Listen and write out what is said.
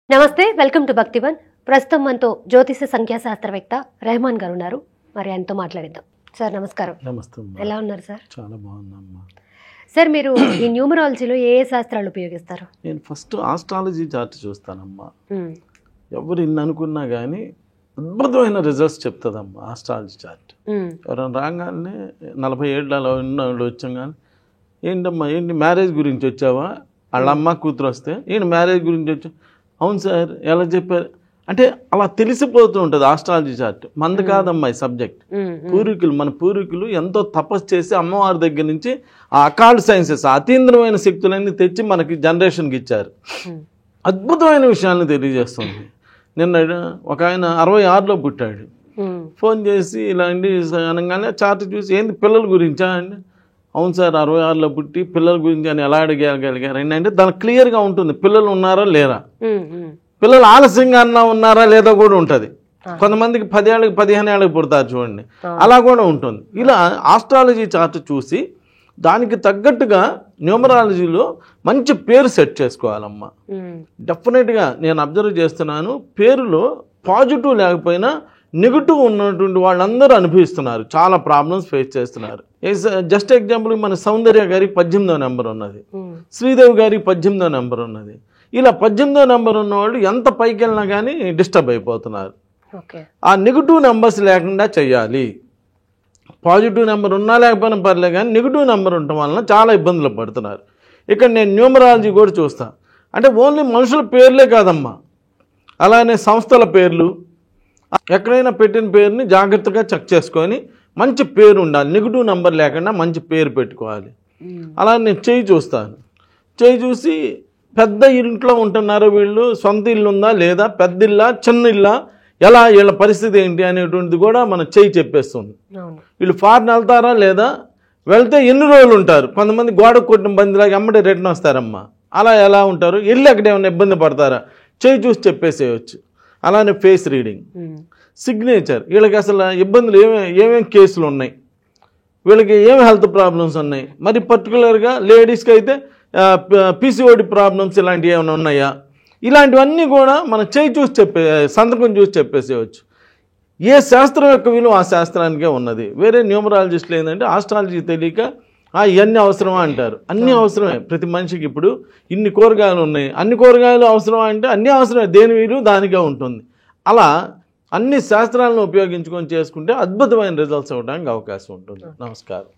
నమస్తే, welcome to Bhaktivan. ప్రస్తుతం మనతో జ్యోతిష సంఖ్యాశాస్త్రవేత్త రెహమాన్ గారు ఉన్నారు. మరి ఆయనతో మాట్లాడిద్దాం. సార్ నమస్కారం. నమస్తే. ఎలా ఉన్నారు సార్? చాలా బాగున్నామ్మా. సార్, మీరు ఈ న్యూమరాలజీలో ఏ శాస్త్రాలు ఉపయోగిస్తారు? నేను ఫస్ట్ ఆస్ట్రాలజీ చార్ట్ చూస్తానమ్మా. ఎవరు ఇన్ని అనుకున్నా కానీ అద్భుతమైన రిజల్ట్స్ చెప్తుందమ్మా ఆస్ట్రాలజీ చార్ట్. ఎవరైనా రాగానే 40 ఏళ్ళు అలా ఉన్న వచ్చాం కానీ ఏంటమ్మా ఏంటి మ్యారేజ్ గురించి వచ్చావా? వాళ్ళ అమ్మ కూతురు వస్తే ఏంటి మ్యారేజ్ గురించి వచ్చా? అవును సార్, ఎలా చెప్పారు అంటే అలా తెలిసిపోతూ ఉంటుంది ఆస్ట్రాలజీ చార్ట్. మంది కాదమ్మా ఈ సబ్జెక్ట్. మన పూర్వీకులు ఎంతో తపస్సు చేసి అమ్మవారి దగ్గర నుంచి ఆ అకాల్డ్ సైన్సెస్ అతీంద్రమైన శక్తులన్నీ తెచ్చి మనకి జనరేషన్కి ఇచ్చారు. అద్భుతమైన విషయాలను తెలియజేస్తుంది. నిన్న ఒక ఆయన 66లో పుట్టాడు. ఫోన్ చేసి ఇలాంటి అనగానే చార్ట్ చూసి ఏంది పిల్లల గురించా అండి? అవును సార్, 66లో పుట్టి పిల్లల గురించి అని ఎలా అడగగలిగారు అంటే దానికి క్లియర్గా ఉంటుంది పిల్లలు ఉన్నారా లేరా. పిల్లలు ఆలస్యంగా అన్నా ఉన్నారా లేదా కూడా ఉంటుంది. కొంతమందికి 10 ఏళ్ళకి 15 ఏళ్ళకి పుడతారు చూడండి, అలా కూడా ఉంటుంది. ఇలా ఆస్ట్రాలజీ చార్ట్ చూసి దానికి తగ్గట్టుగా న్యూమరాలజీలో మంచి పేరు సెట్ చేసుకోవాలమ్మా. డెఫినెట్గా నేను అబ్జర్వ్ చేస్తున్నాను, పేరులో పాజిటివ్ లేకపోయినా నెగిటివ్ ఉన్నటువంటి వాళ్ళందరూ అనుభవిస్తున్నారు, చాలా ప్రాబ్లమ్స్ ఫేస్ చేస్తున్నారు. జస్ట్ ఎగ్జాంపుల్ మన సౌందర్య గారికి 18వ నెంబర్ ఉన్నది, శ్రీదేవి గారికి 18వ నెంబర్ ఉన్నది. ఇలా 18వ నెంబర్ ఉన్నవాళ్ళు ఎంత పైకి వెళ్ళినా కానీ డిస్టర్బ్ అయిపోతున్నారు. ఆ నెగిటివ్ నెంబర్స్ లేకుండా చెయ్యాలి. పాజిటివ్ నెంబర్ ఉన్నా లేకపోయినా పర్లే కానీ నెగిటివ్ నెంబర్ ఉండటం వలన చాలా ఇబ్బందులు పడుతున్నారు. ఇక్కడ నేను న్యూమరాలజీ కూడా చూస్తాను. అంటే ఓన్లీ మనుషుల పేర్లే కాదమ్మా, అలానే సంస్థల పేర్లు, ఎక్కడైనా పెట్టిన పేరుని జాగ్రత్తగా చెక్ చేసుకొని మంచి పేరు ఉండాలి. నెగిటివ్ నెంబర్ లేకుండా మంచి పేరు పెట్టుకోవాలి. అలా నేను చేయి చూస్తాను. చేయి చూసి పెద్ద ఇంట్లో ఉంటున్నారో వీళ్ళు, సొంత ఇల్లు ఉందా లేదా, పెద్ద ఇల్లా చిన్న ఇల్లా, ఎలా వీళ్ళ పరిస్థితి ఏంటి అనేటువంటిది కూడా మన చేయి చెప్పేస్తుంది. వీళ్ళు ఫారెన్ వెళ్తారా లేదా, వెళ్తే ఎన్ని రోజులు ఉంటారు. కొంతమంది గోడ కొట్టిన బందిలాగా ఎమ్మటే రిటర్న్ వస్తారమ్మా. అలా ఎలా ఉంటారు, వెళ్ళి అక్కడ ఏమైనా ఇబ్బంది పడతారా, చేయి చూసి చెప్పేసేయచ్చు. అలానే ఫేస్ రీడింగ్, సిగ్నేచర్, వీళ్ళకి అసలు ఇబ్బందులు ఏమేమి కేసులు ఉన్నాయి, వీళ్ళకి ఏమి హెల్త్ ప్రాబ్లమ్స్ ఉన్నాయి, మరి పర్టికులర్గా లేడీస్కి అయితే పీసీఓడి ప్రాబ్లమ్స్ ఇలాంటివి ఏమైనా ఉన్నాయా, ఇలాంటివన్నీ కూడా మనం చేయి చూసి సంతకం చూసి చెప్పేసేయచ్చు. ఏ శాస్త్రం యొక్క విలువ ఆ శాస్త్రానికే ఉన్నది. వేరే న్యూమరాలజిస్టులు ఏంటంటే ఆస్ట్రాలజీ తెలియక ఇవన్నీ అవసరమా అంటారు. అన్నీ అవసరమే ప్రతి మనిషికి. ఇప్పుడు ఇన్ని కూరగాయలు ఉన్నాయి, అన్ని కూరగాయలు అవసరమా అంటే అన్నీ అవసరమే, దేని వీలు దానికే ఉంటుంది. అలా అన్ని శాస్త్రాలను ఉపయోగించుకొని చేసుకుంటే అద్భుతమైన రిజల్ట్స్ అవ్వడానికి అవకాశం ఉంటుంది. నమస్కారం.